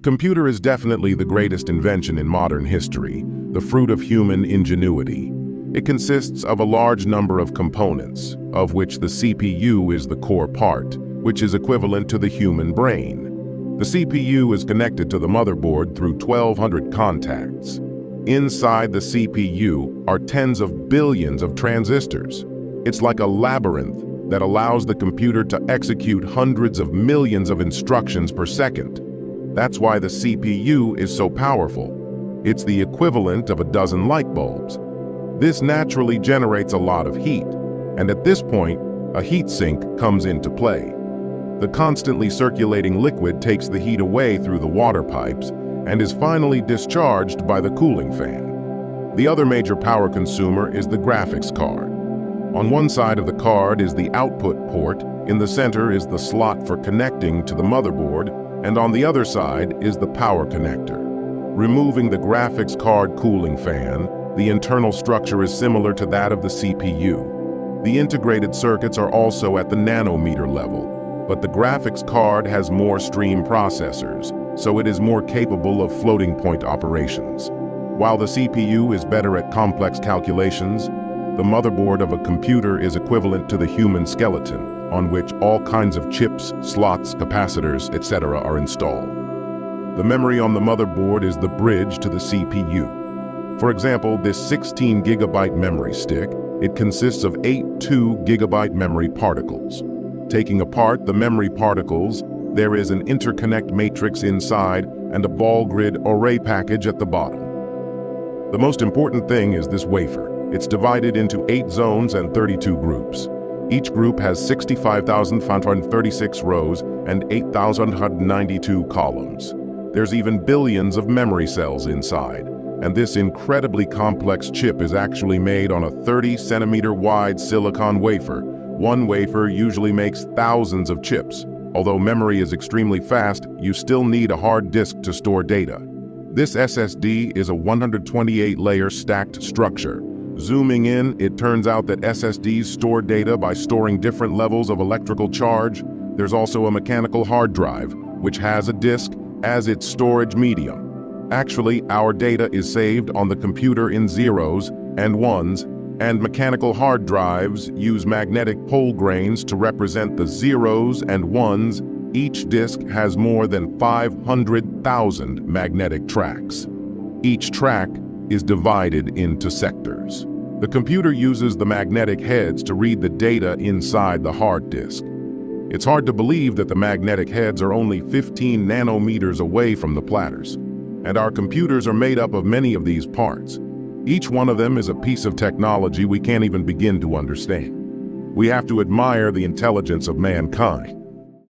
Computer is definitely the greatest invention in modern history, the fruit of human ingenuity. It consists of a large number of components, of which the CPU is the core part, which is equivalent to the human brain. The CPU is connected to the motherboard through 1,200 contacts. Inside the CPU are tens of billions of transistors. It's like a labyrinth that allows the computer to execute hundreds of millions of instructions per second. That's why the CPU is so powerful. It's the equivalent of a dozen light bulbs. This naturally generates a lot of heat, and at this point, a heat sink comes into play. The constantly circulating liquid takes the heat away through the water pipes and is finally discharged by the cooling fan. The other major power consumer is the graphics card. On one side of the card is the output port, in the center is the slot for connecting to the motherboard, and on the other side is the power connector. Removing the graphics card cooling fan, the internal structure is similar to that of the CPU. The integrated circuits are also at the nanometer level, but the graphics card has more stream processors, so it is more capable of floating point operations. While the CPU is better at complex calculations, the motherboard of a computer is equivalent to the human skeleton, on which all kinds of chips, slots, capacitors, etc. are installed. The memory on the motherboard is the bridge to the CPU. For example, this 16 gigabyte memory stick, it consists of 8 2-gigabyte memory particles. Taking apart the memory particles, there is an interconnect matrix inside and a ball grid array package at the bottom. The most important thing is this wafer. It's divided into 8 zones and 32 groups. Each group has 65,536 rows and 8,192 columns. There's even billions of memory cells inside, and this incredibly complex chip is actually made on a 30-centimeter wide silicon wafer. One wafer usually makes thousands of chips. Although memory is extremely fast, you still need a hard disk to store data. This SSD is a 128-layer stacked structure. Zooming in, it turns out that SSDs store data by storing different levels of electrical charge. There's also a mechanical hard drive, which has a disk as its storage medium. Actually, our data is saved on the computer in zeros and ones, and mechanical hard drives use magnetic pole grains to represent the zeros and ones. Each disk has more than 500,000 magnetic tracks. Each track is divided into sectors. The computer uses the magnetic heads to read the data inside the hard disk. It's hard to believe that the magnetic heads are only 15 nanometers away from the platters, and our computers are made up of many of these parts. Each one of them is a piece of technology we can't even begin to understand. We have to admire the intelligence of mankind.